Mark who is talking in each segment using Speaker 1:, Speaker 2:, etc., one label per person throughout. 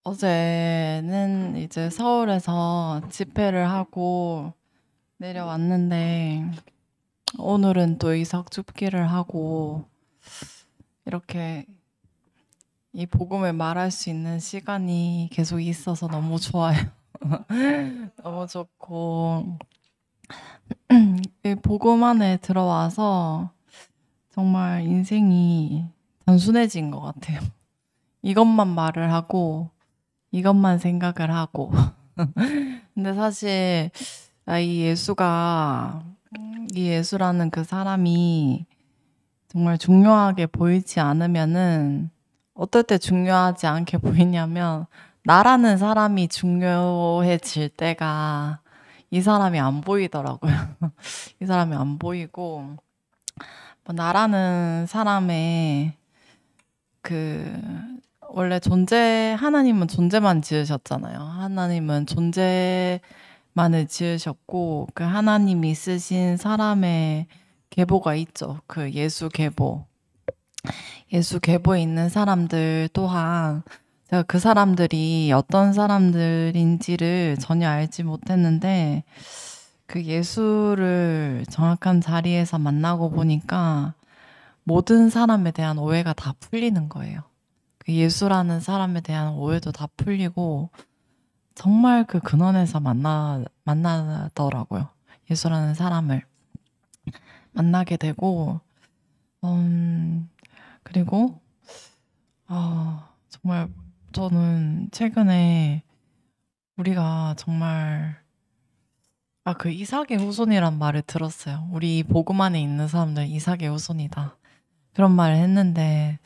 Speaker 1: 어제는 이제 서울에서 집회를 하고 내려왔는데 오늘은 또 이삭줍기를 하고 이렇게 이 복음을 말할 수 있는 시간이 계속 있어서 너무 좋아요. 너무 좋고 이 복음 안에 들어와서 정말 인생이 단순해진 것 같아요. 이것만 말을 하고 이것만 생각을 하고 근데 사실 이 예수가 이 예수라는 그 사람이 정말 중요하게 보이지 않으면은 어떨 때 중요하지 않게 보이냐면 나라는 사람이 중요해질 때가 이 사람이 안 보이더라고요. 이 사람이 안 보이고 뭐 나라는 사람의 그 원래 하나님은 존재만 지으셨잖아요. 하나님은 존재만을 지으셨고 그 하나님이 쓰신 사람의 계보가 있죠. 그 예수 계보에 있는 사람들 또한 제가 그 사람들이 어떤 사람들인지를 전혀 알지 못했는데 그 예수를 정확한 자리에서 만나고 보니까 모든 사람에 대한 오해가 다 풀리는 거예요. 그 예수라는 사람에 대한 오해도 다 풀리고 정말 그 근원에서 만나더라고요. 예수라는 사람을 만나게 되고 그리고 정말 저는 최근에 우리가 정말 그 이삭의 후손이란 말을 들었어요. 우리 복음 안에 있는 사람들 이삭의 후손이다. 그런 말을 했는데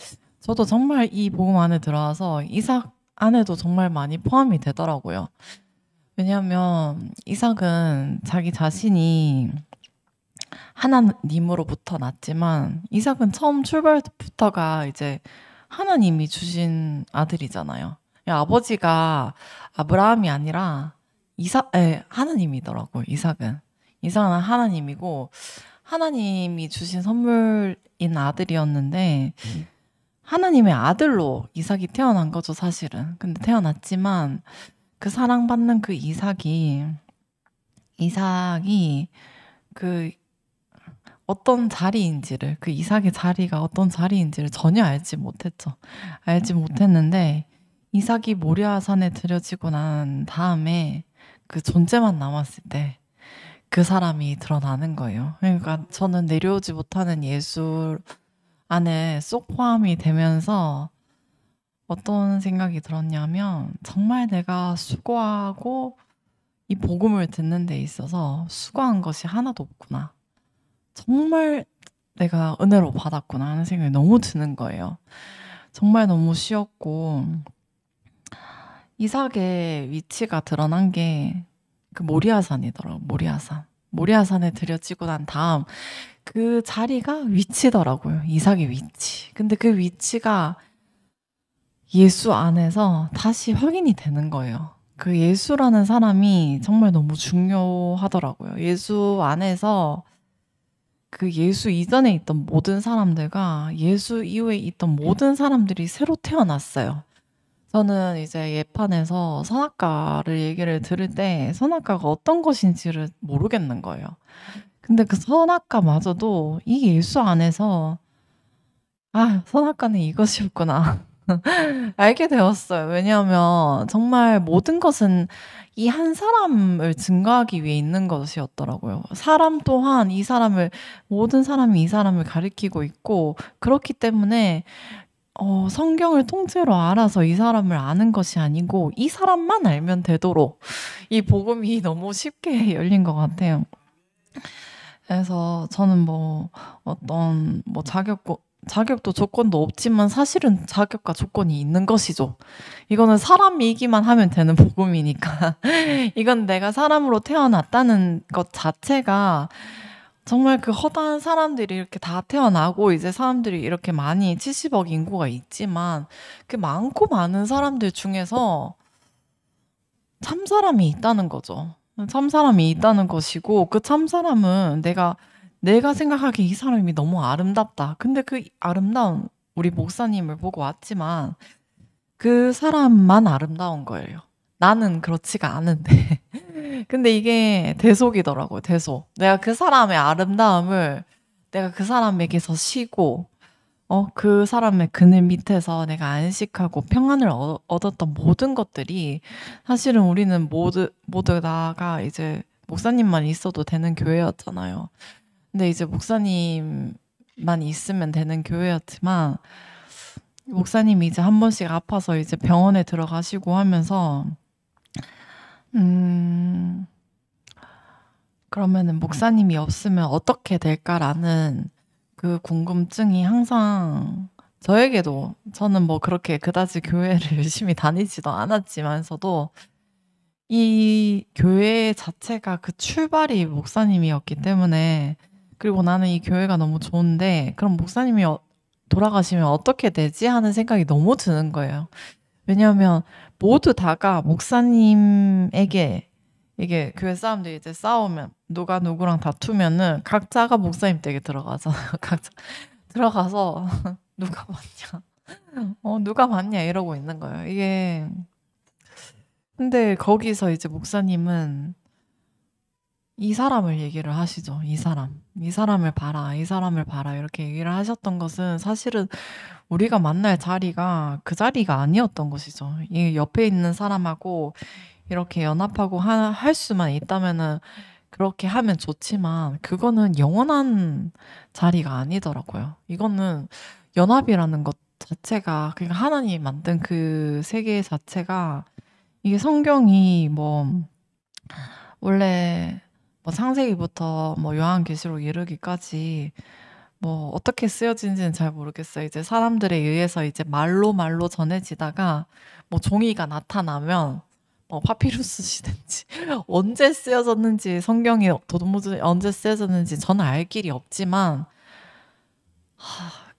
Speaker 1: 저도 정말 이 복음 안에 들어와서 이삭 안에도 정말 많이 포함이 되더라고요. 왜냐하면 이삭은 자기 자신이 하나님으로부터 났지만 이삭은 처음 출발부터가 이제 하나님이 주신 아들이잖아요. 아버지가 아브라함이 아니라 하나님이더라고요. 이삭은 하나님이고 하나님이 주신 선물인 아들이었는데 하나님의 아들로 이삭이 태어난 거죠, 사실은. 근데 태어났지만 그 사랑받는 그 이삭이 그 어떤 자리인지를 그 이삭의 자리가 어떤 자리인지를 전혀 알지 못했죠. 알지 못했는데 이삭이 모리아산에 들여지고 난 다음에 그 존재만 남았을 때 그 사람이 드러나는 거예요. 그러니까 저는 내려오지 못하는 예수 안에 쏙 포함이 되면서 어떤 생각이 들었냐면 정말 내가 수고하고 이 복음을 듣는 데 있어서 수고한 것이 하나도 없구나. 정말 내가 은혜로 받았구나 하는 생각이 너무 드는 거예요. 정말 너무 쉬웠고 이삭의 위치가 드러난 게 그 모리아산이더라고요. 모리아산에 들여지고 난 다음 그 자리가 위치더라고요. 이삭의 위치. 근데 그 위치가 예수 안에서 다시 확인이 되는 거예요. 그 예수라는 사람이 정말 너무 중요하더라고요. 예수 안에서 그 예수 이전에 있던 모든 사람들과 예수 이후에 있던 모든 사람들이 새로 태어났어요. 저는 이제 예판에서 선악과를 얘기를 들을 때 선악과가 어떤 것인지를 모르겠는 거예요. 근데 그 선악과마저도 이 예수 안에서 선악과는 이것이었구나. 알게 되었어요. 왜냐하면 정말 모든 것은 이 한 사람을 증거하기 위해 있는 것이었더라고요. 사람 또한 모든 사람이 이 사람을 가리키고 있고 그렇기 때문에 성경을 통째로 알아서 이 사람을 아는 것이 아니고 이 사람만 알면 되도록 이 복음이 너무 쉽게 열린 것 같아요. 그래서 저는 어떤 자격도 조건도 없지만 사실은 자격과 조건이 있는 것이죠. 이거는 사람이기만 하면 되는 복음이니까. 이건 내가 사람으로 태어났다는 것 자체가 정말 그 허다한 사람들이 이렇게 다 태어나고 이제 사람들이 이렇게 많이 70억 인구가 있지만 그 많고 많은 사람들 중에서 참사람이 있다는 거죠. 참사람이 있다는 것이고 그 참사람은 내가 생각하기에 이 사람이 너무 아름답다. 근데 그 아름다운 우리 목사님을 보고 왔지만 그 사람만 아름다운 거예요. 나는 그렇지가 않은데. 근데 이게 대속이더라고요, 대속. 내가 그 사람의 아름다움을 내가 그 사람에게서 쉬고 그 사람의 그늘 밑에서 내가 안식하고 평안을 얻었던 모든 것들이 사실은 우리는 모두 다가 이제 목사님만 있어도 되는 교회였잖아요. 근데 이제 목사님만 있으면 되는 교회였지만 목사님이 이제 한 번씩 아파서 이제 병원에 들어가시고 하면서 음 그러면은 목사님이 없으면 어떻게 될까라는 그 궁금증이 항상 저에게도 저는 뭐 그렇게 그다지 교회를 열심히 다니지도 않았지만서도 이 교회 자체가 그 출발이 목사님이었기 때문에 그리고 나는 이 교회가 너무 좋은데 그럼 목사님이 돌아가시면 어떻게 되지? 하는 생각이 너무 드는 거예요. 왜냐하면 모두 다가 목사님에게 이게 교회 사람들이 이제 싸우면 누가 누구랑 다투면은 각자가 목사님 댁에 들어가잖아요. 각자 들어가서 누가 맞냐, 누가 맞냐 이러고 있는 거예요. 이게 근데 거기서 이제 목사님은 이 사람을 얘기를 하시죠. 이 사람을 봐라, 이 사람을 봐라 이렇게 얘기를 하셨던 것은 사실은 우리가 만날 자리가 그 자리가 아니었던 것이죠. 이 옆에 있는 사람하고 이렇게 연합하고 할 수만 있다면은 그렇게 하면 좋지만 그거는 영원한 자리가 아니더라고요. 이거는 연합이라는 것 자체가 그러니까 하나님이 만든 그 세계 자체가 이게 성경이 뭐 원래 뭐 창세기부터 뭐 요한계시록 이르기까지 뭐 어떻게 쓰여진지는 잘 모르겠어요. 이제 사람들에 의해서 이제 말로 전해지다가 뭐 종이가 나타나면 파피루스 시대인지 언제 쓰여졌는지 성경이 도무지 언제 쓰여졌는지 저는 알 길이 없지만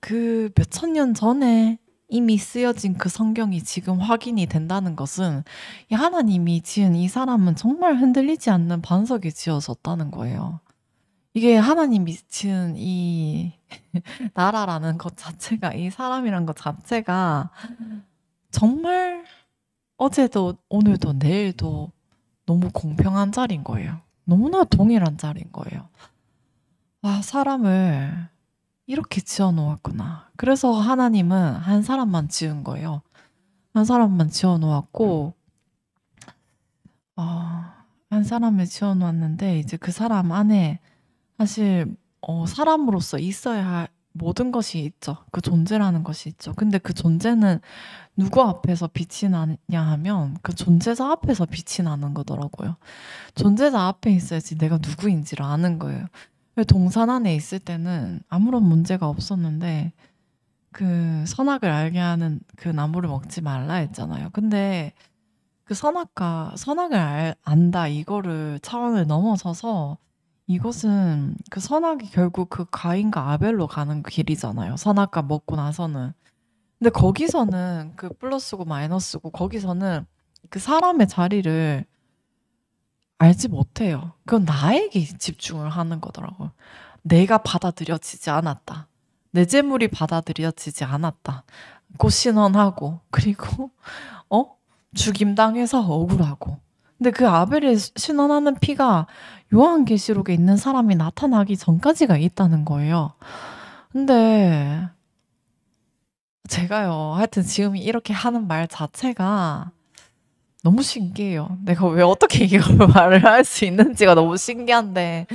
Speaker 1: 그 몇천 년 전에 이미 쓰여진 그 성경이 지금 확인이 된다는 것은 이 하나님이 지은 이 사람은 정말 흔들리지 않는 반석이 지어졌다는 거예요. 이게 하나님이 지은 이 나라라는 것 자체가 이 사람이란 것 자체가 정말 어제도 오늘도 내일도 너무 공평한 자리인 거예요. 너무나 동일한 자리인 거예요. 아, 사람을 이렇게 지어 놓았구나. 그래서 하나님은 한 사람만 지은 거예요. 한 사람만 지어 놓았고 한 사람을 지어 놓았는데 이제 그 사람 안에 사실 사람으로서 있어야 할 모든 것이 있죠. 그 존재라는 것이 있죠. 근데 그 존재는 누구 앞에서 빛이 나냐 하면 그 존재자 앞에서 빛이 나는 거더라고요. 존재자 앞에 있어야지 내가 누구인지를 아는 거예요. 동산 안에 있을 때는 아무런 문제가 없었는데 그 선악을 알게 하는 그 나무를 먹지 말라 했잖아요. 근데 그 선악을 안다 이거를 차원을 넘어서서 이것은 그 선악이 결국 그 가인과 아벨로 가는 길이잖아요. 선악과 먹고 나서는. 근데 거기서는 그 플러스고 마이너스고 거기서는 그 사람의 자리를 알지 못해요. 그건 나에게 집중을 하는 거더라고요. 내가 받아들여지지 않았다. 내 재물이 받아들여지지 않았다. 고신원하고 그리고 죽임당해서 억울하고. 근데 그 아벨이 신원하는 피가 요한계시록에 있는 사람이 나타나기 전까지가 있다는 거예요. 근데 제가요, 하여튼 지금 이렇게 하는 말 자체가 너무 신기해요. 내가 왜 어떻게 이걸 말을 할 수 있는지가 너무 신기한데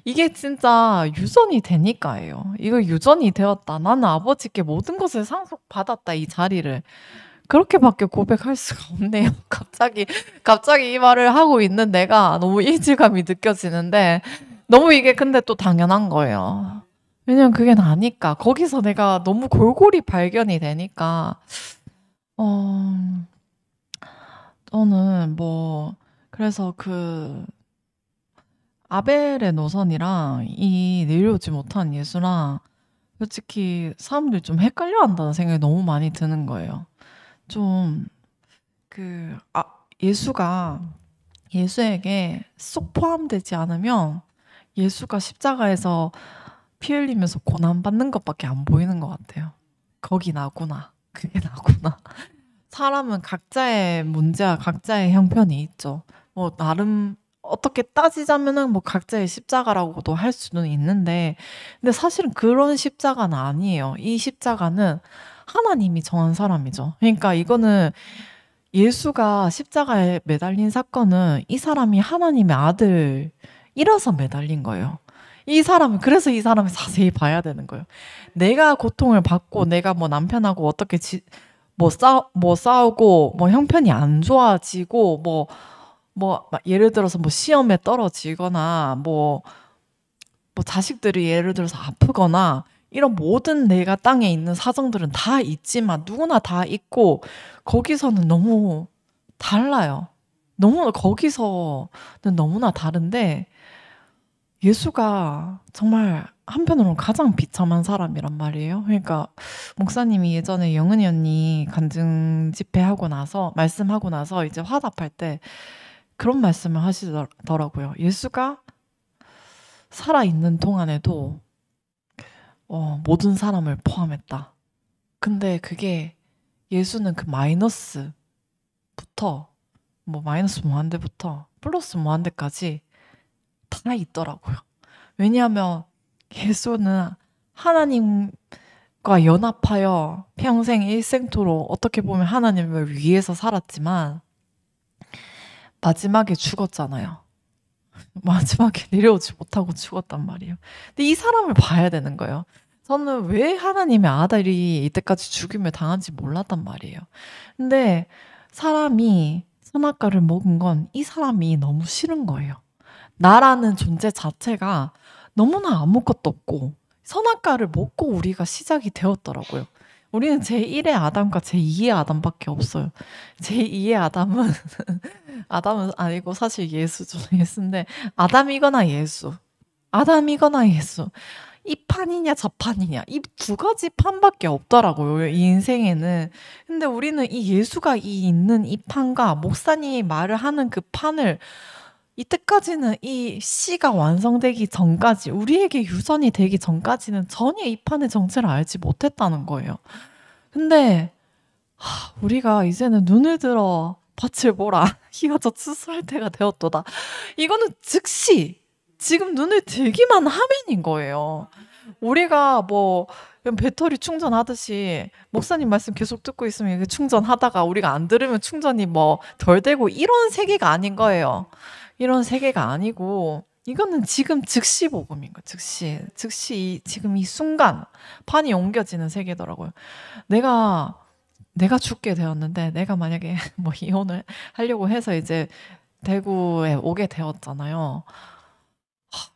Speaker 1: 이게 진짜 유전이 되니까예요. 이거 유전이 되었다. 나는 아버지께 모든 것을 상속받았다. 이 자리를. 그렇게밖에 고백할 수가 없네요. 갑자기 이 말을 하고 있는 내가 너무 이질감이 느껴지는데 너무 이게 근데 또 당연한 거예요. 왜냐면 그게 나니까 거기서 내가 너무 골골이 발견이 되니까 저는 뭐 그래서 그 아벨의 노선이랑 이 내려오지 못한 예수랑 솔직히 사람들이 좀 헷갈려 한다는 생각이 너무 많이 드는 거예요. 좀 예수에게 쏙 포함되지 않으면 예수가 십자가에서 피 흘리면서 고난받는 것밖에 안 보이는 것 같아요. 거기 나구나. 그게 나구나. 사람은 각자의 문제와 각자의 형편이 있죠. 뭐 나름 어떻게 따지자면은 뭐 각자의 십자가라고도 할 수는 있는데, 근데 사실은 그런 십자가는 아니에요. 이 십자가는 하나님이 정한 사람이죠. 그러니까 이거는 예수가 십자가에 매달린 사건은 이 사람이 하나님의 아들이라서 매달린 거예요. 이 사람은, 그래서 이 사람을 자세히 봐야 되는 거예요. 내가 고통을 받고, 내가 뭐 남편하고 어떻게 뭐 싸우고, 뭐 형편이 안 좋아지고, 막 예를 들어서 뭐 시험에 떨어지거나, 뭐 자식들이 예를 들어서 아프거나, 이런 모든 내가 땅에 있는 사정들은 다 있지만, 누구나 다 있고, 거기서는 너무 달라요. 거기서는 너무나 다른데, 예수가 정말 한편으로는 가장 비참한 사람이란 말이에요. 그러니까 목사님이 예전에 영은이 언니 간증 집회하고 나서 말씀하고 나서 이제 화답할 때 그런 말씀을 하시더라고요. 예수가 살아있는 동안에도 모든 사람을 포함했다. 근데 그게 예수는 그 마이너스부터 뭐 마이너스 무한대부터 플러스 무한대까지 다 있더라고요. 왜냐하면 예수는 하나님과 연합하여 평생 일생토록 어떻게 보면 하나님을 위해서 살았지만 마지막에 죽었잖아요. 마지막에 내려오지 못하고 죽었단 말이에요. 근데 이 사람을 봐야 되는 거예요. 저는 왜 하나님의 아들이 이때까지 죽임을 당한지 몰랐단 말이에요. 근데 사람이 선악과를 먹은 건 이 사람이 너무 싫은 거예요. 나라는 존재 자체가 너무나 아무것도 없고 선악과를 먹고 우리가 시작이 되었더라고요. 우리는 제1의 아담과 제2의 아담밖에 없어요. 제2의 아담은 아담은 아니고 사실 예수죠. 예수인데 아담이거나 예수. 아담이거나 예수. 이 판이냐 저 판이냐 이 두 가지 판밖에 없더라고요. 이 인생에는. 근데 우리는 이 예수가 있는 이 판과 목사님이 말을 하는 그 판을 이때까지는 이 씨가 완성되기 전까지 우리에게 유전이 되기 전까지는 전혀 이 판의 정체를 알지 못했다는 거예요. 근데 우리가 이제는 눈을 들어 밭을 보라 이어져 추수할 때가 되었도다. 이거는 즉시 지금 눈을 들기만 하면인 거예요. 우리가 뭐 배터리 충전하듯이 목사님 말씀 계속 듣고 있으면 충전하다가 우리가 안 들으면 충전이 뭐 덜 되고 이런 세계가 아닌 거예요. 이런 세계가 아니고 이거는 지금 즉시 복음인 거예요. 즉시 지금 이 순간 판이 옮겨지는 세계더라고요. 내가 죽게 되었는데 내가 만약에 뭐 이혼을 하려고 해서 이제 대구에 오게 되었잖아요.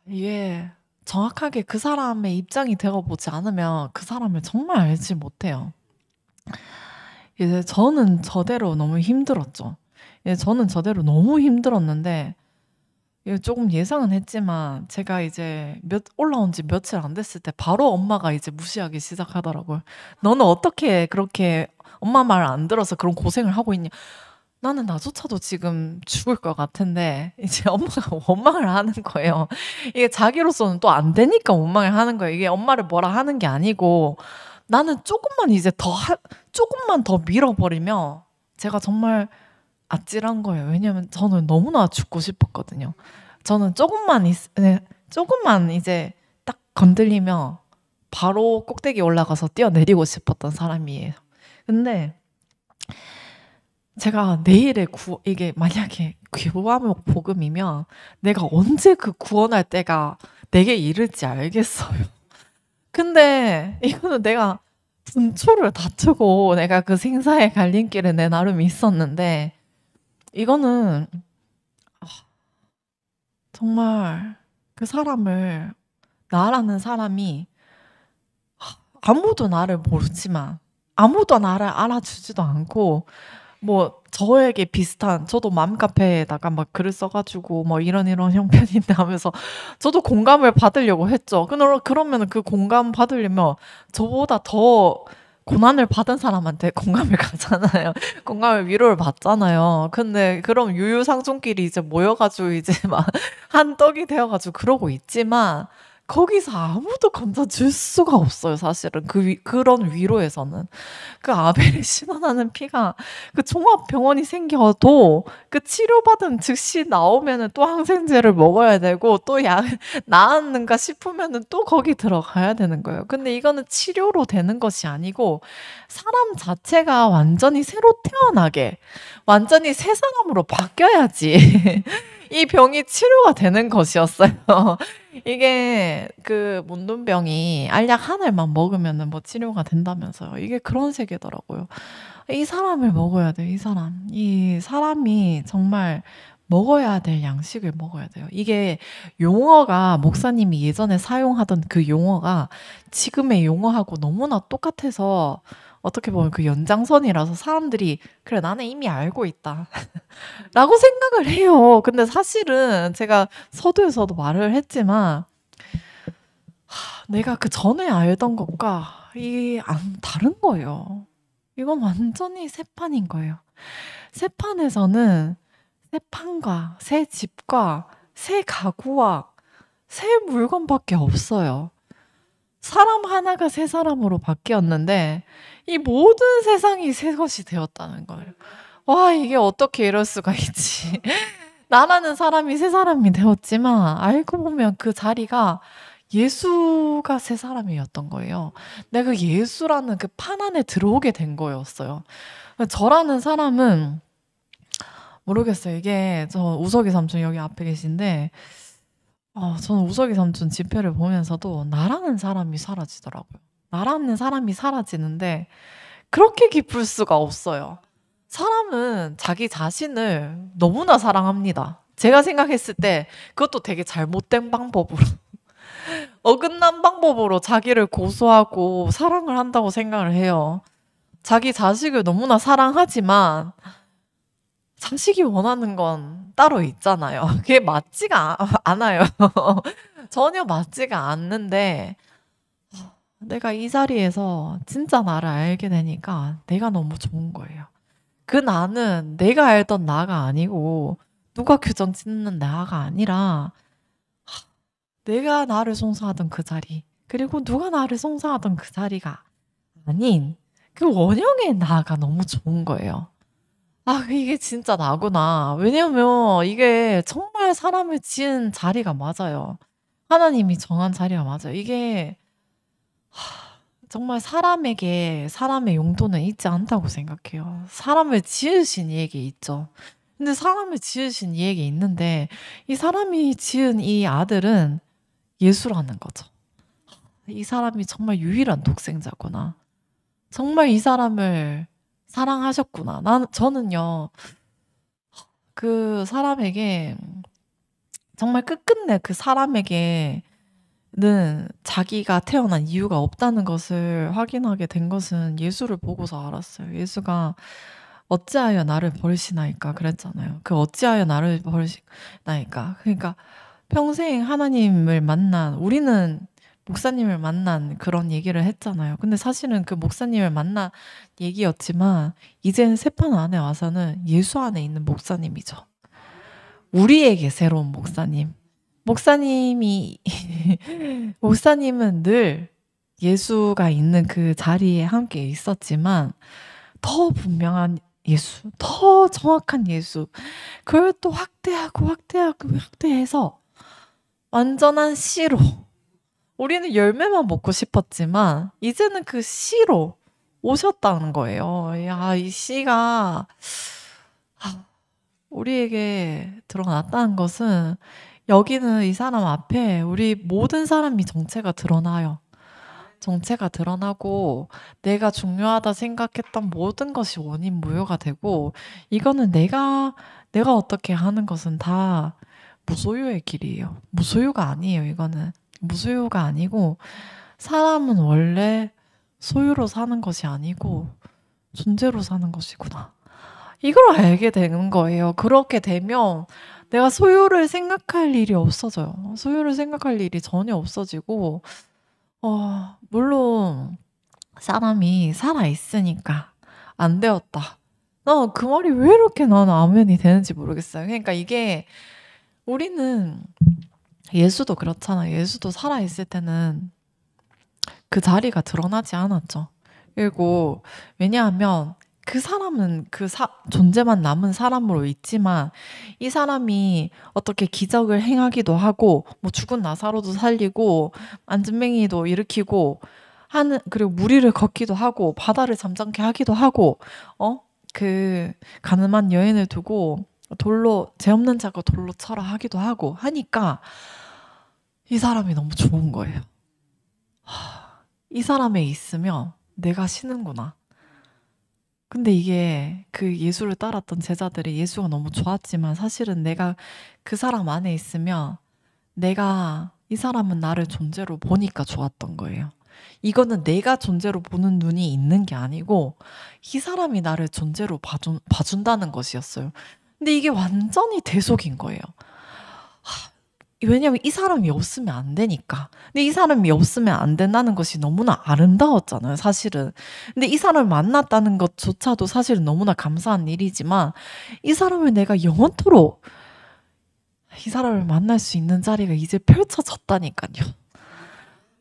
Speaker 1: 이게 정확하게 그 사람의 입장이 되어보지 않으면 그 사람을 정말 알지 못해요. 이제 저는 저대로 너무 힘들었죠. 저는 저대로 너무 힘들었는데 조금 예상은 했지만 제가 이제 올라온 지 며칠 안 됐을 때 바로 엄마가 이제 무시하기 시작하더라고요. 너는 어떻게 그렇게 엄마 말 안 들어서 그런 고생을 하고 있냐. 나는 나조차도 지금 죽을 것 같은데 이제 엄마가 원망을 하는 거예요. 이게 자기로서는 또 안 되니까 원망을 하는 거예요. 이게 엄마를 뭐라 하는 게 아니고 나는 조금만 더 밀어버리면 제가 정말 아찔한 거예요. 왜냐면 저는 너무나 죽고 싶었거든요. 저는 조금만 이제 딱 건들리면 바로 꼭대기 올라가서 뛰어내리고 싶었던 사람이에요. 근데 제가 내일의 이게 만약에 귀부암 복음이면 내가 언제 그 구원할 때가 내게 이를지 알겠어요. 근데 이거는 내가 분초를 다투고 내가 그 생사의 갈림길에 내 나름 있었는데 이거는 정말 그 사람을 나라는 사람이 아무도 나를 모르지만 아무도 나를 알아주지도 않고 뭐 저에게 비슷한 저도 맘카페에다가 막 글을 써가지고 뭐 이런 형편인데 하면서 저도 공감을 받으려고 했죠. 그러면 그 공감 받으려면 저보다 더 고난을 받은 사람한테 공감을 가잖아요. 공감을 위로를 받잖아요. 근데 그럼 유유상종끼리 이제 모여가지고 이제 막 한 떡이 되어가지고 그러고 있지만 거기서 아무도 건져줄 수가 없어요, 사실은. 그런 위로에서는. 그 아벨이 신원하는 피가 그 종합병원이 생겨도 그 치료받은 즉시 나오면은 또 항생제를 먹어야 되고 또 약 나았는가 싶으면은 또 거기 들어가야 되는 거예요. 근데 이거는 치료로 되는 것이 아니고 사람 자체가 완전히 새로 태어나게 완전히 새 사람으로 바뀌어야지 이 병이 치료가 되는 것이었어요. 이게 그 문둥병이 알약 한 알만 먹으면은 뭐 치료가 된다면서요. 이게 그런 세계더라고요. 이 사람을 먹어야 돼요, 이 사람. 이 사람이 정말 먹어야 될 양식을 먹어야 돼요. 이게 용어가 목사님이 예전에 사용하던 그 용어가 지금의 용어하고 너무나 똑같아서 어떻게 보면 그 연장선이라서 사람들이 그래 나는 이미 알고 있다 라고 생각을 해요. 근데 사실은 제가 서두에서도 말을 했지만 내가 그 전에 알던 것과 다른 거예요. 이건 완전히 새 판인 거예요. 새 판에서는 새 판과 새 집과 새 가구와 새 물건밖에 없어요. 사람 하나가 새 사람으로 바뀌었는데 이 모든 세상이 새 것이 되었다는 거예요. 와, 이게 어떻게 이럴 수가 있지. 나라는 사람이 새 사람이 되었지만 알고 보면 그 자리가 예수가 새 사람이었던 거예요. 내가 그 예수라는 그 판 안에 들어오게 된 거였어요. 저라는 사람은 모르겠어요. 이게 저 우석이 삼촌 여기 앞에 계신데 저는 우석이 삼촌 집회를 보면서도 나라는 사람이 사라지더라고요. 나라는 사람이 사라지는데 그렇게 기쁠 수가 없어요. 사람은 자기 자신을 너무나 사랑합니다. 제가 생각했을 때 그것도 되게 잘못된 방법으로 어긋난 방법으로 자기를 고소하고 사랑을 한다고 생각을 해요. 자기 자식을 너무나 사랑하지만 자식이 원하는 건 따로 있잖아요. 그게 맞지가 않아요. 전혀 맞지가 않는데 내가 이 자리에서 진짜 나를 알게 되니까 내가 너무 좋은 거예요. 그 나는 내가 알던 나가 아니고 누가 규정 짓는 나가 아니라 내가 나를 송사하던 그 자리 그리고 누가 나를 송사하던 그 자리가 아닌 그 원형의 나가 너무 좋은 거예요. 이게 진짜 나구나. 왜냐면 이게 정말 사람을 지은 자리가 맞아요. 하나님이 정한 자리가 맞아요. 이게 정말 사람에게 사람의 용도는 있지 않다고 생각해요. 사람을 지으신 이에게 있죠. 근데 사람을 지으신 이에게 있는데 이 사람이 지은 이 아들은 예수라는 거죠. 이 사람이 정말 유일한 독생자구나. 정말 이 사람을 사랑하셨구나. 저는요, 그 사람에게, 정말 끝끝내 그 사람에게는 자기가 태어난 이유가 없다는 것을 확인하게 된 것은 예수를 보고서 알았어요. 예수가 어찌하여 나를 버리시나이까 그랬잖아요. 그 어찌하여 나를 버리시나이까. 그러니까 평생 하나님을 우리는 목사님을 만난 그런 얘기를 했잖아요. 근데 사실은 그 목사님을 만난 얘기였지만 이제는 새판 안에 와서는 예수 안에 있는 목사님이죠. 우리에게 새로운 목사님. 목사님은 늘 예수가 있는 그 자리에 함께 있었지만 더 분명한 예수, 더 정확한 예수. 그걸 또 확대해서 완전한 씨로 우리는 열매만 먹고 싶었지만 이제는 그 씨로 오셨다는 거예요. 야, 이 씨가 우리에게 드러났다는 것은 여기는 이 사람 앞에 우리 모든 사람이 정체가 드러나요. 정체가 드러나고 내가 중요하다 생각했던 모든 것이 원인 무효가 되고 이거는 내가 어떻게 하는 것은 다 무소유의 길이에요. 무소유가 아니에요. 이거는 무소유가 아니고 사람은 원래 소유로 사는 것이 아니고 존재로 사는 것이구나. 이걸 알게 되는 거예요. 그렇게 되면 내가 소유를 생각할 일이 없어져요. 소유를 생각할 일이 전혀 없어지고 물론 사람이 살아있으니까 안 되었다. 그 말이 왜 이렇게 나는 아멘이 되는지 모르겠어요. 그러니까 이게 우리는 예수도 그렇잖아요. 예수도 살아있을 때는 그 자리가 드러나지 않았죠. 그리고 왜냐하면 그 사람은 존재만 남은 사람으로 있지만 이 사람이 어떻게 기적을 행하기도 하고 뭐 죽은 나사로도 살리고 안진뱅이도 일으키고 하는, 그리고 무리를 걷기도 하고 바다를 잠잠케 하기도 하고 그 가늠한 여인을 두고 돌로, 죄 없는 자가 돌로 쳐라 하기도 하고 하니까 이 사람이 너무 좋은 거예요. 이 사람에 있으면 내가 쉬는구나. 근데 이게 그 예수를 따랐던 제자들이 예수가 너무 좋았지만 사실은 내가 그 사람 안에 있으면 내가, 이 사람은 나를 존재로 보니까 좋았던 거예요. 이거는 내가 존재로 보는 눈이 있는 게 아니고 이 사람이 나를 존재로 봐준다는 것이었어요. 근데 이게 완전히 대속인 거예요. 왜냐면 이 사람이 없으면 안 되니까. 근데 이 사람이 없으면 안 된다는 것이 너무나 아름다웠잖아요, 사실은. 근데 이 사람을 만났다는 것조차도 사실은 너무나 감사한 일이지만 이 사람을 내가 영원토록 이 사람을 만날 수 있는 자리가 이제 펼쳐졌다니까요.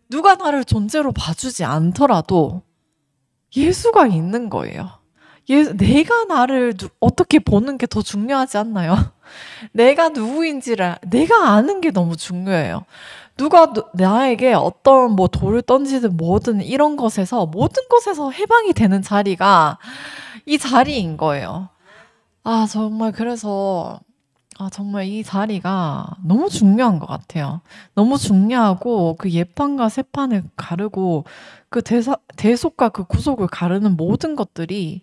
Speaker 1: 누가 나를 존재로 봐주지 않더라도 예수가 있는 거예요. 내가 나를 어떻게 보는 게 더 중요하지 않나요? 내가 누구인지를 내가 아는 게 너무 중요해요. 누가 나에게 어떤 뭐 돌을 던지든 뭐든 이런 것에서, 모든 것에서 해방이 되는 자리가 이 자리인 거예요. 정말 그래서 정말 이 자리가 너무 중요한 것 같아요. 너무 중요하고 그 옛판과 새판을 가르고 그 대속과 그 구속을 가르는 모든 것들이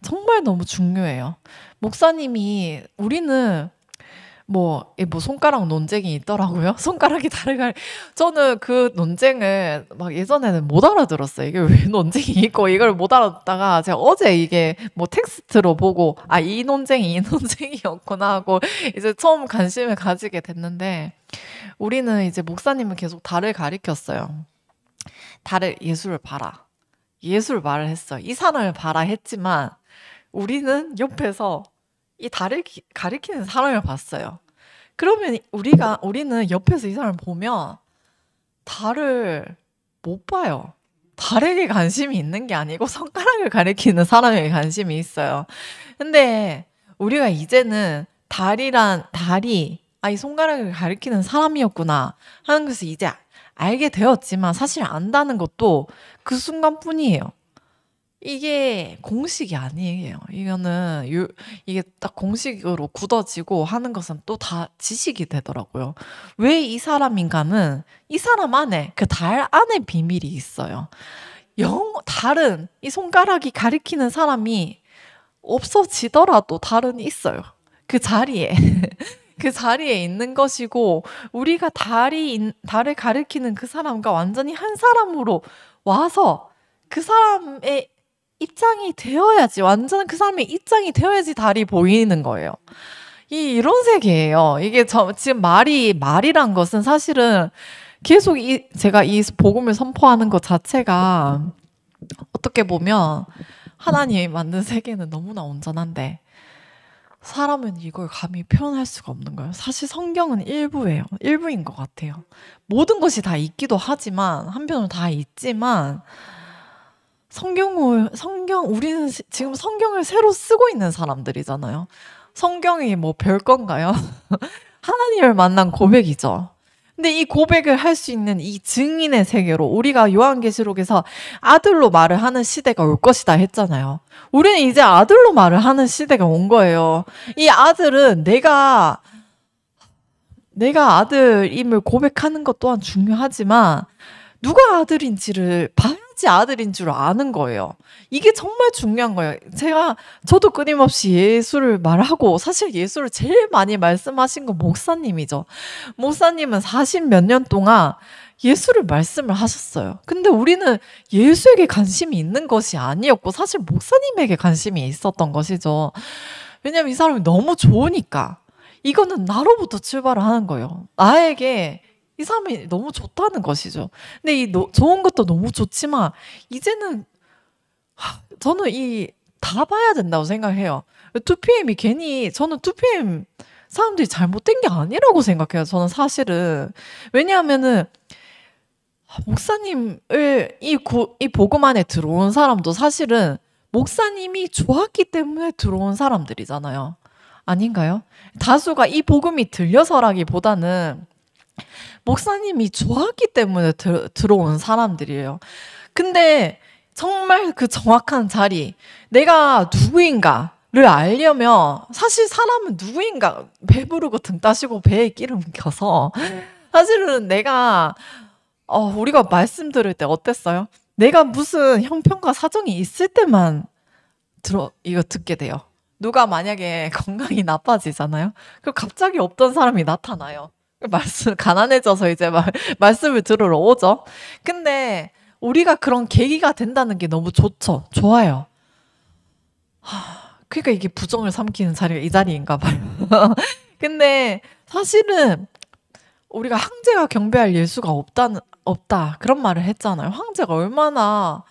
Speaker 1: 정말 너무 중요해요. 목사님이, 우리는 뭐 손가락 논쟁이 있더라고요. 손가락이 다르가. 저는 그 논쟁을 막 예전에는 못 알아들었어요. 이게 왜 논쟁이 있고 이걸 못 알아듣다가 제가 어제 이게 뭐 텍스트로 보고 이 논쟁이 이 논쟁이었구나 하고 이제 처음 관심을 가지게 됐는데, 우리는 이제 목사님은 계속 달을 가리켰어요. 달을, 예수를 봐라. 예수를 말을 했어요. 이 사람을 봐라 했지만 우리는 옆에서 이 달을 가리키는 사람을 봤어요. 그러면 우리는 옆에서 이 사람을 보면 달을 못 봐요. 달에게 관심이 있는 게 아니고 손가락을 가리키는 사람에게 관심이 있어요. 근데 우리가 이제는 달이 이 손가락을 가리키는 사람이었구나 하는 것을 이제 알게 되었지만 사실 안다는 것도 그 순간뿐이에요. 이게 공식이 아니에요. 이게 딱 공식으로 굳어지고 하는 것은 또 다 지식이 되더라고요. 왜 이 사람인가는 이 사람 안에, 그 달 안에 비밀이 있어요. 달은, 이 손가락이 가리키는 사람이 없어지더라도 달은 있어요. 그 자리에. 그 자리에 있는 것이고, 우리가 달을 가리키는 그 사람과 완전히 한 사람으로 와서 그 사람의 입장이 되어야지, 완전 그 사람의 입장이 되어야지 달이 보이는 거예요. 이런 세계예요. 이게 지금 말이란 것은 사실은 계속 제가 이 복음을 선포하는 것 자체가 어떻게 보면 하나님이 만든 세계는 너무나 온전한데 사람은 이걸 감히 표현할 수가 없는 거예요. 사실 성경은 일부예요. 일부인 것 같아요. 모든 것이 다 있기도 하지만, 한편으로 다 있지만, 우리는 지금 성경을 새로 쓰고 있는 사람들이잖아요. 성경이 뭐 별건가요? 하나님을 만난 고백이죠. 근데 이 고백을 할 수 있는 이 증인의 세계로, 우리가 요한계시록에서 아들로 말을 하는 시대가 올 것이다 했잖아요. 우리는 이제 아들로 말을 하는 시대가 온 거예요. 이 아들은 내가 아들임을 고백하는 것 또한 중요하지만 누가 아들인지를 봐야지 아들인 줄 아는 거예요. 이게 정말 중요한 거예요. 저도 끊임없이 예수를 말하고, 사실 예수를 제일 많이 말씀하신 건 목사님이죠. 목사님은 40 몇 년 동안 예수를 말씀을 하셨어요. 근데 우리는 예수에게 관심이 있는 것이 아니었고 사실 목사님에게 관심이 있었던 것이죠. 왜냐면 이 사람이 너무 좋으니까. 이거는 나로부터 출발을 하는 거예요. 나에게 이 사람이 너무 좋다는 것이죠. 근데 좋은 것도 너무 좋지만 이제는 저는 다 봐야 된다고 생각해요. 2PM이 괜히, 저는 2PM 사람들이 잘못된 게 아니라고 생각해요. 저는 사실은. 왜냐하면은 목사님을 이 복음 안에 들어온 사람도 사실은 목사님이 좋았기 때문에 들어온 사람들이잖아요. 아닌가요? 다수가 이 복음이 들려서라기보다는 목사님이 좋았기 때문에 들어온 사람들이에요. 근데 정말 그 정확한 자리, 내가 누구인가를 알려면 사실 사람은 누구인가 배부르고 등 따시고 배에 기름 켜서 사실은 내가 우리가 말씀 들을 때 어땠어요? 내가 무슨 형편과 사정이 있을 때만 이거 듣게 돼요. 누가 만약에 건강이 나빠지잖아요? 그럼 갑자기 없던 사람이 나타나요. 가난해져서 이제 말씀을 들으러 오죠. 근데 우리가 그런 계기가 된다는 게 너무 좋죠. 좋아요. 그러니까 이게 부정을 삼키는 자리가 이 자리인가 봐요. 근데 사실은 우리가 황제가 경배할 예수가 없다. 그런 말을 했잖아요. 황제가 얼마나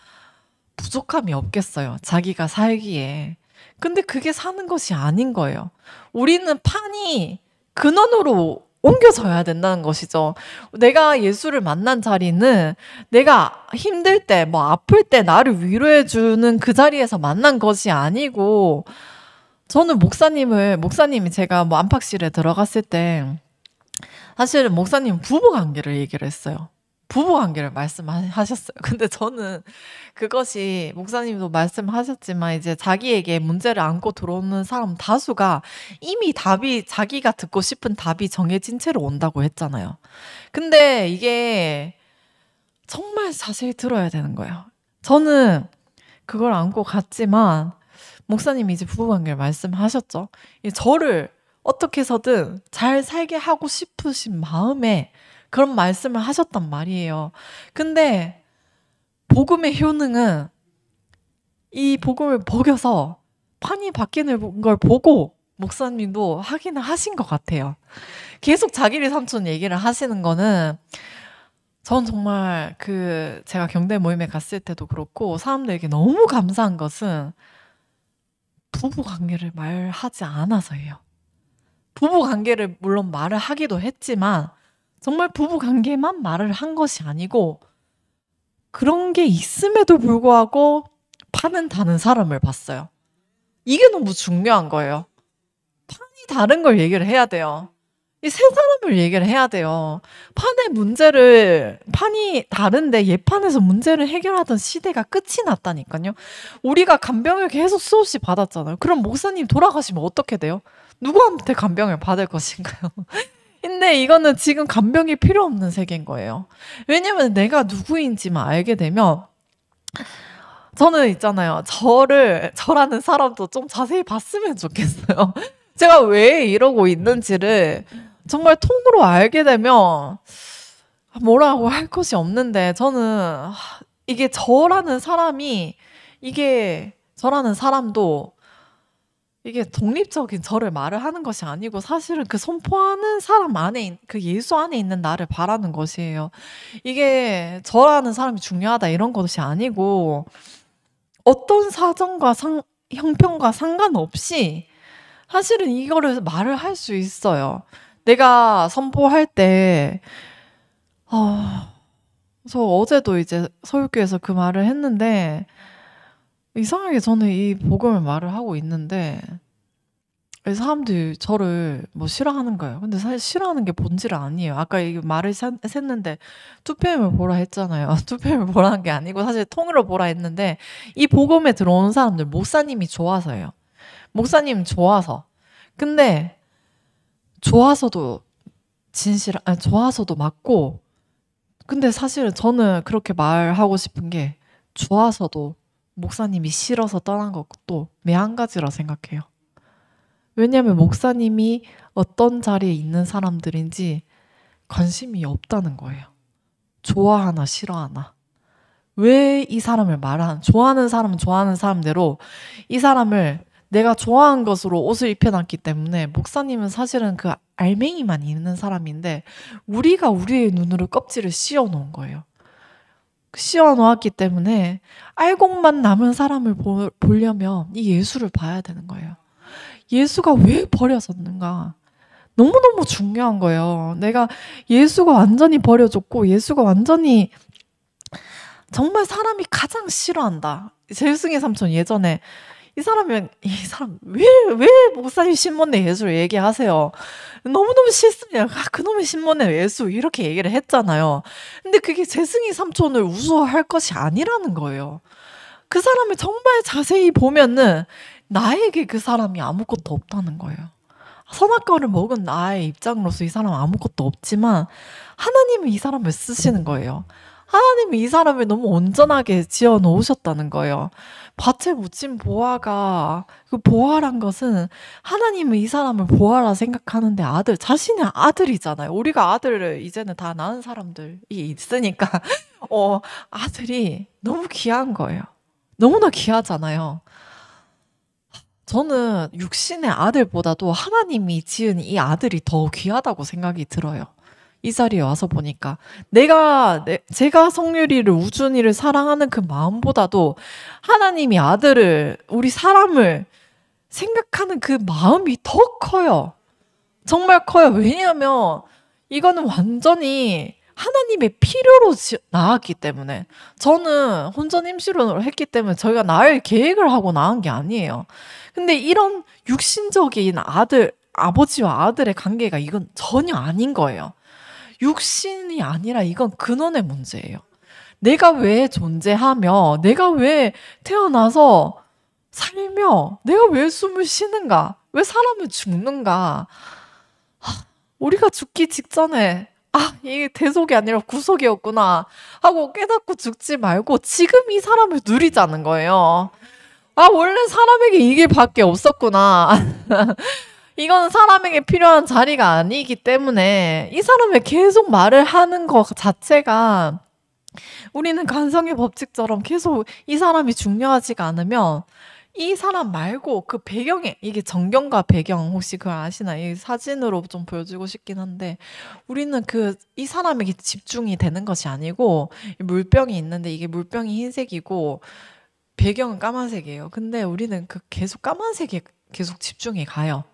Speaker 1: 부족함이 없겠어요. 자기가 살기에. 근데 그게 사는 것이 아닌 거예요. 우리는 판이 근원으로 옮겨져야 된다는 것이죠. 내가 예수를 만난 자리는 내가 힘들 때, 아플 때 나를 위로해주는 그 자리에서 만난 것이 아니고, 저는 목사님이 제가 안팎실에 들어갔을 때, 사실은 목사님 부부 관계를 얘기를 했어요. 부부 관계를 말씀하셨어요. 근데 저는 그것이 목사님도 말씀하셨지만 이제 자기에게 문제를 안고 들어오는 사람 다수가 이미 자기가 듣고 싶은 답이 정해진 채로 온다고 했잖아요. 근데 이게 정말 자세히 들어야 되는 거예요. 저는 그걸 안고 갔지만 목사님이 이제 부부 관계를 말씀하셨죠. 저를 어떻게 해서든 잘 살게 하고 싶으신 마음에 그런 말씀을 하셨단 말이에요. 근데 복음의 효능은 이 복음을 먹여서 판이 바뀌는 걸 보고 목사님도 확인을 하신 것 같아요. 계속 자기를 삼촌 얘기를 하시는 거는 전 정말 제가 경대 모임에 갔을 때도 그렇고 사람들에게 너무 감사한 것은 부부 관계를 말하지 않아서예요. 부부 관계를 물론 말을 하기도 했지만 정말 부부 관계만 말을 한 것이 아니고 그런 게 있음에도 불구하고 판은 다른 사람을 봤어요. 이게 너무 중요한 거예요. 판이 다른 걸 얘기를 해야 돼요. 이 세 사람을 얘기를 해야 돼요. 판이 다른데 예판에서 문제를 해결하던 시대가 끝이 났다니까요. 우리가 간병을 계속 수없이 받았잖아요. 그럼 목사님 돌아가시면 어떻게 돼요? 누구한테 간병을 받을 것인가요? 근데 이거는 지금 간병이 필요 없는 세계인 거예요. 왜냐면 내가 누구인지만 알게 되면 저는 있잖아요. 저라는 사람도 좀 자세히 봤으면 좋겠어요. 제가 왜 이러고 있는지를 정말 통으로 알게 되면 뭐라고 할 것이 없는데 저는 이게 저라는 사람도 이게 독립적인 저를 말을 하는 것이 아니고 사실은 그 선포하는 사람 안에 그 예수 안에 있는 나를 바라는 것이에요. 이게 저라는 사람이 중요하다 이런 것이 아니고 어떤 사정과 형편과 상관없이 사실은 이거를 말을 할 수 있어요. 내가 선포할 때 저 어제도 이제 서울교회에서 그 말을 했는데 이상하게 저는 이 복음을 말을 하고 있는데 사람들이 저를 싫어하는 거예요. 근데 사실 싫어하는 게 본질은 아니에요. 아까 이 말을 샜는데 2PM을 보라 했잖아요. 2PM을 보라는 게 아니고 사실 통으로 보라 했는데 이 복음에 들어오는 사람들 목사님이 좋아서예요. 목사님 좋아서. 근데 좋아서도 좋아서도 맞고 근데 사실은 저는 그렇게 말하고 싶은 게 좋아서도 목사님이 싫어서 떠난 것도 매한가지라 생각해요. 왜냐하면 목사님이 어떤 자리에 있는 사람들인지 관심이 없다는 거예요. 좋아하나 싫어하나. 왜 이 사람을 좋아하는 사람은 좋아하는 사람대로 이 사람을 내가 좋아하는 것으로 옷을 입혀놨기 때문에 목사님은 사실은 그 알맹이만 있는 사람인데 우리가 우리의 눈으로 껍질을 씌워놓은 거예요. 씌워놓았기 때문에 알곡만 남은 사람을 보려면 이 예수를 봐야 되는 거예요. 예수가 왜 버려졌는가? 너무너무 중요한 거예요. 내가 예수가 완전히 버려졌고 예수가 완전히 정말 사람이 가장 싫어한다. 재승의 삼촌 예전에 이 사람 왜 목사님 신문에 예수를 얘기하세요? 너무너무 싫습니다. 아, 그놈의 신문에 예수 이렇게 얘기를 했잖아요. 근데 그게 재승이 삼촌을 우스워할 것이 아니라는 거예요. 그 사람을 정말 자세히 보면은 나에게 그 사람이 아무것도 없다는 거예요. 선악과를 먹은 나의 입장으로서 이 사람은 아무것도 없지만 하나님은 이 사람을 쓰시는 거예요. 하나님이 이 사람을 너무 온전하게 지어 놓으셨다는 거예요. 밭에 묻힌 보화가 그 보화란 것은 하나님은 이 사람을 보화라 생각하는데 자신의 아들이잖아요. 우리가 아들을 이제는 다 낳은 사람들이 있으니까 아들이 너무 귀한 거예요. 너무나 귀하잖아요. 저는 육신의 아들보다도 하나님이 지은 이 아들이 더 귀하다고 생각이 들어요. 이 자리에 와서 보니까 제가 성유리를 우준이를 사랑하는 그 마음보다도 하나님이 우리 사람을 생각하는 그 마음이 더 커요. 정말 커요. 왜냐하면 이거는 완전히 하나님의 필요로 낳았기 때문에. 저는 혼전 임신을 했기 때문에 저희가 낳을 계획을 하고 낳은 게 아니에요. 근데 이런 육신적인 아버지와 아들의 관계가 이건 전혀 아닌 거예요. 육신이 아니라 이건 근원의 문제예요. 내가 왜 존재하며, 내가 왜 태어나서 살며, 내가 왜 숨을 쉬는가, 왜 사람은 죽는가. 우리가 죽기 직전에 이게 대속이 아니라 구속이었구나 하고 깨닫고 죽지 말고 지금 이 사람을 누리자는 거예요. 원래 사람에게 이 길밖에 없었구나. 이건 사람에게 필요한 자리가 아니기 때문에 이 사람을 계속 말을 하는 것 자체가 우리는 간성의 법칙처럼 계속 이 사람이 중요하지가 않으면 이 사람 말고 그 배경에 이게 정경과 배경 혹시 그걸 아시나? 이 사진으로 좀 보여주고 싶긴 한데 우리는 이 사람에게 집중이 되는 것이 아니고 물병이 있는데 이게 물병이 흰색이고 배경은 까만색이에요. 근데 우리는 계속 까만색에 계속 집중이 가요.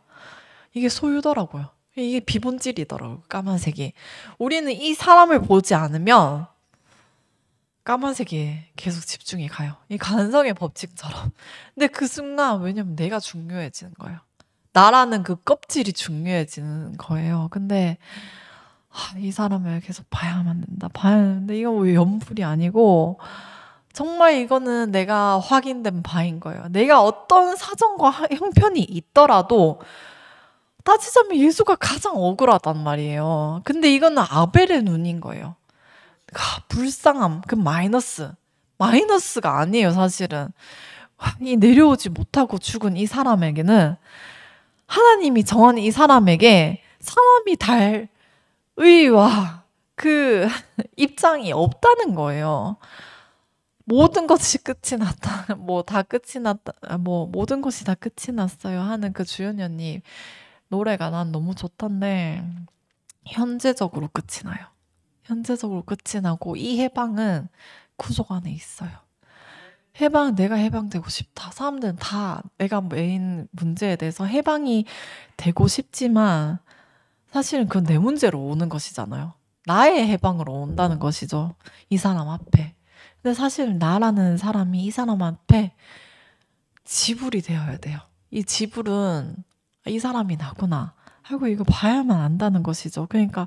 Speaker 1: 이게 소유더라고요. 이게 비본질이더라고요. 까만색이. 우리는 이 사람을 보지 않으면 까만색에 계속 집중이 가요. 이 간성의 법칙처럼. 근데 그 순간 왜냐면 내가 중요해지는 거예요. 나라는 그 껍질이 중요해지는 거예요. 근데 이 사람을 계속 봐야만 된다. 봐야 되는데 이거 왜 연불이 아니고 정말 이거는 내가 확인된 바인 거예요. 내가 어떤 사정과 형편이 있더라도 따지자면 예수가 가장 억울하단 말이에요. 근데 이거는 아벨의 눈인 거예요. 불쌍함, 그 마이너스가 아니에요, 사실은. 이 내려오지 못하고 죽은 이 사람에게는 하나님이 정한 이 사람에게 사람이 달 의와 그 입장이 없다는 거예요. 모든 것이 끝이 났다. 모든 것이 다 끝이 났어요 하는 그 주연녀님 노래가 난 너무 좋던데 현재적으로 끝이 나요. 현재적으로 끝이 나고 이 해방은 구속 안에 있어요. 내가 해방되고 싶다. 사람들은 다 내가 메인 문제에 대해서 해방이 되고 싶지만 사실은 그건 내 문제로 오는 것이잖아요. 나의 해방으로 온다는 것이죠. 이 사람 앞에. 근데 사실 나라는 사람이 이 사람 앞에 지불이 되어야 돼요. 이 지불은 이 사람이 나구나 하고 이거 봐야만 안다는 것이죠. 그러니까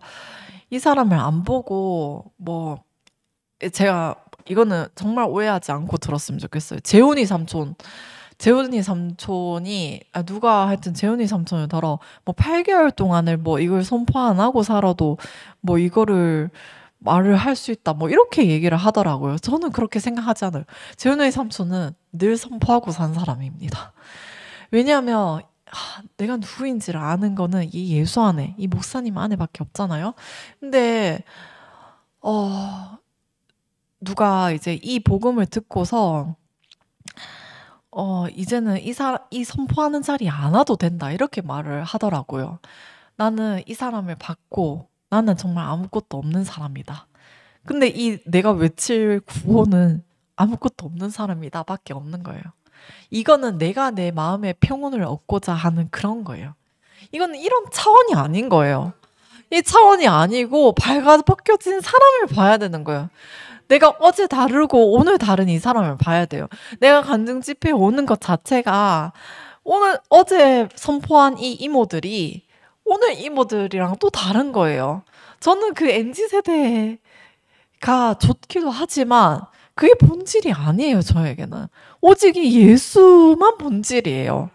Speaker 1: 이 사람을 안 보고 제가 이거는 정말 오해하지 않고 들었으면 좋겠어요. 재훈이 삼촌이 누가 하여튼 재훈이 삼촌을 들어 8개월 동안을 이걸 선포 안 하고 살아도 이거를 말을 할 수 있다 이렇게 얘기를 하더라고요. 저는 그렇게 생각하지 않아요. 재훈이 삼촌은 늘 선포하고 산 사람입니다. 왜냐하면 내가 누구인지를 아는 거는 이 예수 안에, 이 목사님 안에밖에 없잖아요. 근데 누가 이제 이 복음을 듣고서 이제는 이 선포하는 자리에 안 와도 된다 이렇게 말을 하더라고요. 나는 이 사람을 받고 나는 정말 아무것도 없는 사람이다. 근데 내가 외칠 구호는 아무것도 없는 사람이다 밖에 없는 거예요. 이거는 내가 내 마음의 평온을 얻고자 하는 그런 거예요. 이거는 이런 차원이 아닌 거예요. 이 차원이 아니고 바뀌어진 사람을 봐야 되는 거예요. 내가 어제 다르고 오늘 다른 이 사람을 봐야 돼요. 내가 간증 집회에 오는 것 자체가 어제 선포한 이 이모들이 오늘 이모들이랑 또 다른 거예요. 저는 그 MZ 세대가 좋기도 하지만 그게 본질이 아니에요, 저에게는. 오직 이 예수만 본질이에요.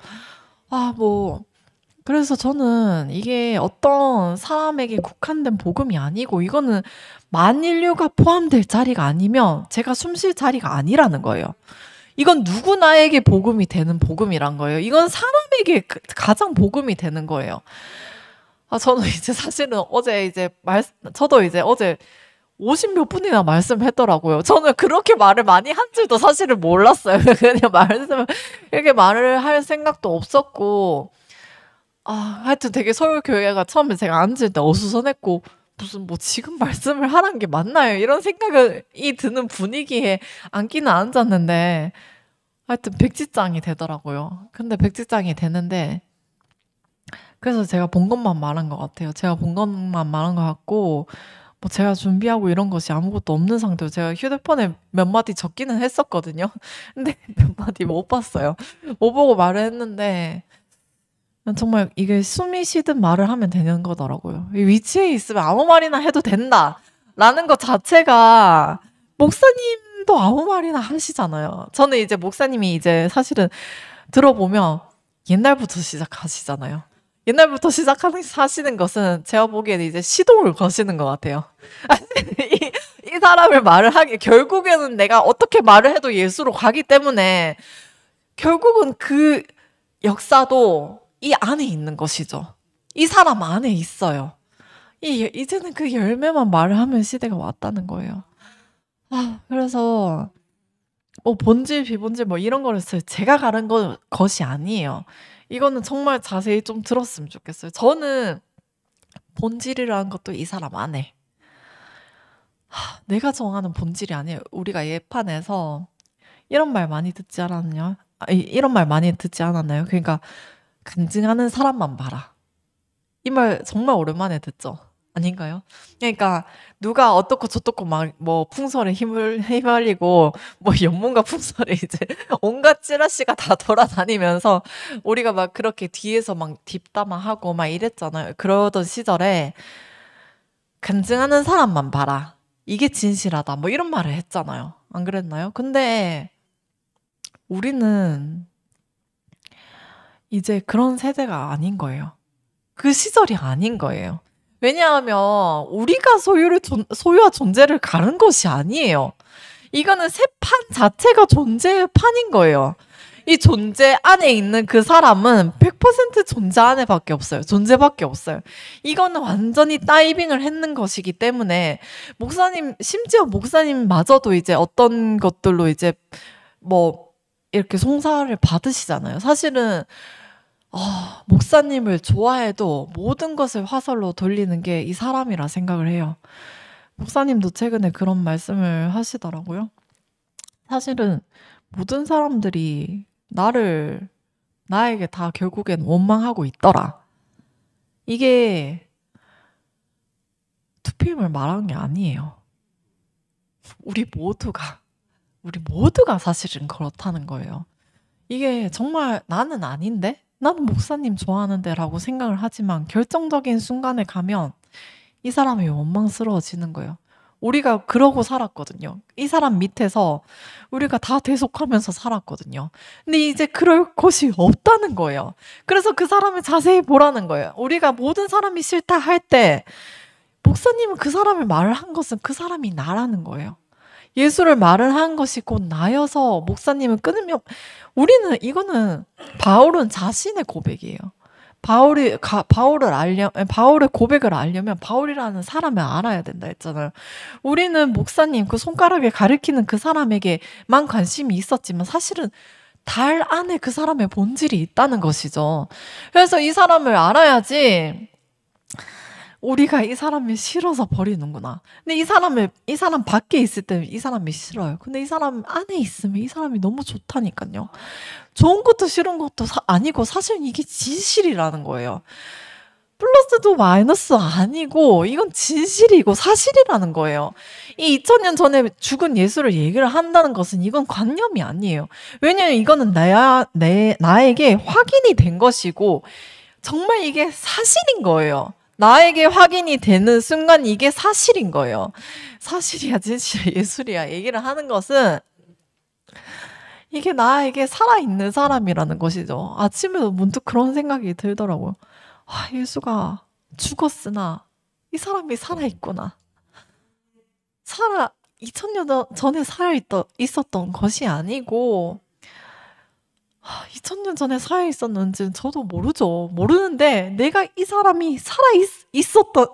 Speaker 1: 그래서 저는 이게 어떤 사람에게 국한된 복음이 아니고 이거는 만인류가 포함될 자리가 아니면 제가 숨 쉴 자리가 아니라는 거예요. 이건 누구나에게 복음이 되는 복음이란 거예요. 이건 사람에게 가장 복음이 되는 거예요. 저는 이제 사실은 저도 이제 어제 50 몇 분이나 말씀했더라고요. 저는 그렇게 말을 많이 한 줄도 사실은 몰랐어요. 그냥 이렇게 말을 할 생각도 없었고, 하여튼 되게 서울교회가 처음에 제가 앉을 때 어수선했고, 무슨 지금 말씀을 하라는 게 맞나요? 이런 생각이 드는 분위기에 앉기는 앉았는데, 하여튼 백지장이 되더라고요. 근데 백지장이 되는데, 그래서 제가 본 것만 말한 것 같아요. 제가 본 것만 말한 것 같고, 제가 준비하고 이런 것이 아무것도 없는 상태로 제가 휴대폰에 몇 마디 적기는 했었거든요. 근데 몇 마디 못 봤어요. 못 보고 말을 했는데, 정말 이게 숨이 쉬든 말을 하면 되는 거더라고요. 이 위치에 있으면 아무 말이나 해도 된다라는 것 자체가 목사님도 아무 말이나 하시잖아요. 저는 이제 목사님이 이제 사실은 들어보면 옛날부터 시작하시잖아요. 옛날부터 하시는 것은 제가 보기에는 이제 시동을 거시는 것 같아요. 이 사람을 말을 결국에는 내가 어떻게 말을 해도 예수로 가기 때문에 결국은 그 역사도 이 안에 있는 것이죠. 이 사람 안에 있어요. 이제는 그 열매만 말을 하면 시대가 왔다는 거예요. 그래서 본질, 비본질 이런 거를 제가 가른 것이 아니에요. 이거는 정말 자세히 좀 들었으면 좋겠어요. 저는 본질이라는 것도 이 사람 안에. 내가 정하는 본질이 아니에요. 우리가 예판에서 이런 말 많이 듣지 않았냐? 이런 말 많이 듣지 않았나요? 그러니까 간증하는 사람만 봐라. 이 말 정말 오랜만에 듣죠? 아닌가요? 그러니까 누가 어떻고 저떻고 막 풍설에 휘말리고 연문과 풍설에 이제 온갖 찌라시가 다 돌아다니면서 우리가 막 그렇게 뒤에서 막 뒷담화하고 막 이랬잖아요. 그러던 시절에 간증하는 사람만 봐라. 이게 진실하다. 이런 말을 했잖아요. 안 그랬나요? 근데 우리는 이제 그런 세대가 아닌 거예요. 그 시절이 아닌 거예요. 왜냐하면 우리가 소유와 존재를 가른 것이 아니에요. 이거는 새 판 자체가 존재의 판인 거예요. 이 존재 안에 있는 그 사람은 100% 존재 안에밖에 없어요. 존재밖에 없어요. 이거는 완전히 다이빙을 했는 것이기 때문에 심지어 목사님마저도 이제 어떤 것들로 이제 이렇게 송사를 받으시잖아요. 사실은 목사님을 좋아해도 모든 것을 화살로 돌리는 게 이 사람이라 생각을 해요. 목사님도 최근에 그런 말씀을 하시더라고요. 사실은 모든 사람들이 나에게 다 결국엔 원망하고 있더라. 이게 투표임을 말하는 게 아니에요. 우리 모두가 사실은 그렇다는 거예요. 이게 정말 나는 아닌데? 나는 목사님 좋아하는데 라고 생각을 하지만 결정적인 순간에 가면 이 사람이 원망스러워지는 거예요. 우리가 그러고 살았거든요. 이 사람 밑에서 우리가 다 대속하면서 살았거든요. 근데 이제 그럴 것이 없다는 거예요. 그래서 그 사람을 자세히 보라는 거예요. 우리가 모든 사람이 싫다 할 때 목사님은 그 사람을 말을 한 것은 그 사람이 나라는 거예요. 예수를 말을 한 것이 곧 나여서 목사님은 끊으면 이거는 바울은 자신의 고백이에요. 바울의 고백을 알려면 바울이라는 사람을 알아야 된다 했잖아요. 우리는 목사님 그 손가락에 가리키는 그 사람에게만 관심이 있었지만 사실은 달 안에 그 사람의 본질이 있다는 것이죠. 그래서 이 사람을 알아야지 우리가 이 사람이 싫어서 버리는구나. 근데 이 사람 밖에 있을 때 이 사람이 싫어요. 근데 이 사람 안에 있으면 이 사람이 너무 좋다니까요. 좋은 것도 싫은 것도 아니고 사실 이게 진실이라는 거예요. 플러스도 마이너스 아니고 이건 진실이고 사실이라는 거예요. 이 2000년 전에 죽은 예수를 얘기를 한다는 것은 이건 관념이 아니에요. 왜냐면 이거는 나에게 확인이 된 것이고 정말 이게 사실인 거예요. 나에게 확인이 되는 순간 이게 사실인 거예요. 사실이야, 진실이야, 예술이야 얘기를 하는 것은 이게 나에게 살아있는 사람이라는 것이죠. 아침에도 문득 그런 생각이 들더라고요. 아, 예수가 죽었으나 이 사람이 살아있구나. 2000년 전에 있었던 것이 아니고 2000년 전에 살아있었는지는 저도 모르죠. 모르는데 내가 이 사람이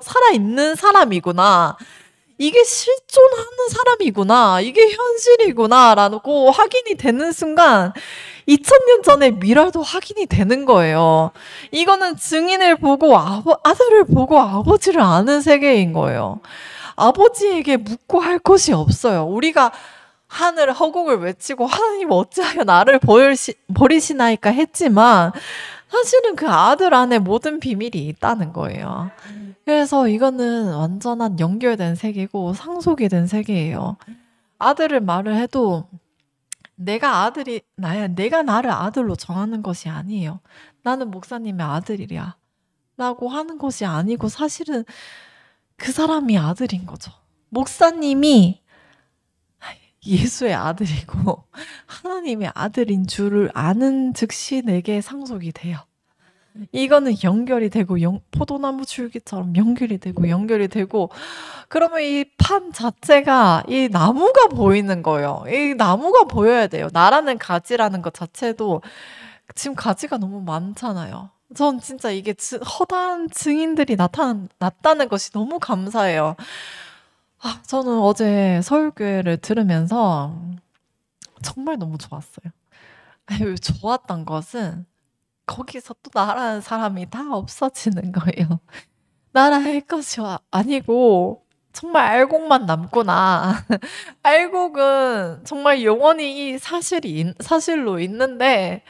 Speaker 1: 살아있는 사람이구나. 이게 실존하는 사람이구나. 이게 현실이구나. 라고 확인이 되는 순간 2000년 전의 미랄도 확인이 되는 거예요. 이거는 증인을 보고 아들을 보고 아버지를 아는 세계인 거예요. 아버지에게 묻고 할 것이 없어요. 우리가 하늘 허공을 외치고 하나님 어찌하여 나를 버리시나이까 했지만 사실은 그 아들 안에 모든 비밀이 있다는 거예요. 그래서 이거는 완전한 연결된 세계고 상속이 된 세계예요. 아들을 말을 해도 내가 나를 아들로 정하는 것이 아니에요. 나는 목사님의 아들이랴 라고 하는 것이 아니고 사실은 그 사람이 아들인 거죠. 목사님이 예수의 아들이고 하나님의 아들인 줄을 아는 즉시 내게 상속이 돼요. 이거는 연결이 되고 포도나무 줄기처럼 연결이 되고 그러면 이 판 자체가 이 나무가 보이는 거예요. 이 나무가 보여야 돼요. 나라는 가지라는 것 자체도 지금 가지가 너무 많잖아요. 전 진짜 이게 허다한 증인들이 나타났다는 것이 너무 감사해요. 저는 어제 서울교회를 들으면서 정말 너무 좋았어요. 좋았던 것은 거기서 또 나라는 사람이 다 없어지는 거예요. 나라 할 것이 아니고 정말 알곡만 남구나. 알곡은 정말 영원히 이 사실로 있는데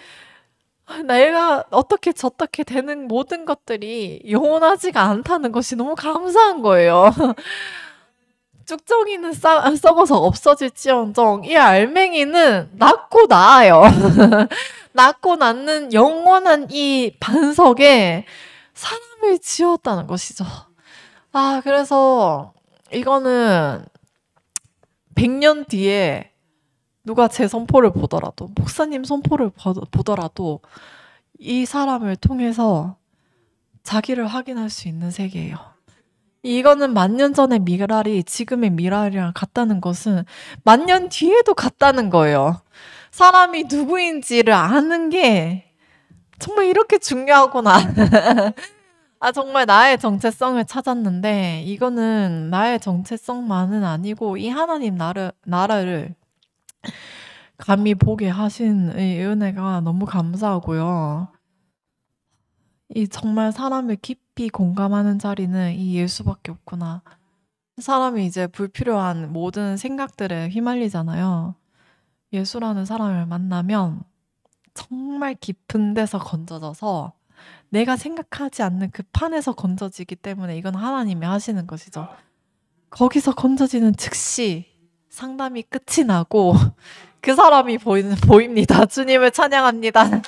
Speaker 1: 내가 어떻게 저떻게 되는 모든 것들이 영원하지가 않다는 것이 너무 감사한 거예요. 쭉정이는 썩어서 없어질지언정 이 알맹이는 낳고 나아요. 낳고 낳는 영원한 이 반석에 사람을 지었다는 것이죠. 그래서 이거는 100년 뒤에 누가 제 선포를 보더라도 목사님 선포를 보더라도 이 사람을 통해서 자기를 확인할 수 있는 세계예요. 이거는 10,000년 전의 미랄이 지금의 미랄이랑 같다는 것은 10,000년 뒤에도 같다는 거예요. 사람이 누구인지를 아는 게 정말 이렇게 중요하구나. 정말 나의 정체성을 찾았는데 이거는 나의 정체성만은 아니고 이 하나님 나라를 감히 보게 하신 이 은혜가 너무 감사하고요. 이 정말 사람을 깊이 공감하는 자리는 이 예수밖에 없구나. 사람이 이제 불필요한 모든 생각들에 휘말리잖아요. 예수라는 사람을 만나면 정말 깊은 데서 건져져서 내가 생각하지 않는 그 판에서 건져지기 때문에 이건 하나님이 하시는 것이죠. 거기서 건져지는 즉시 상담이 끝이 나고 그 사람이 보입니다. 주님을 찬양합니다.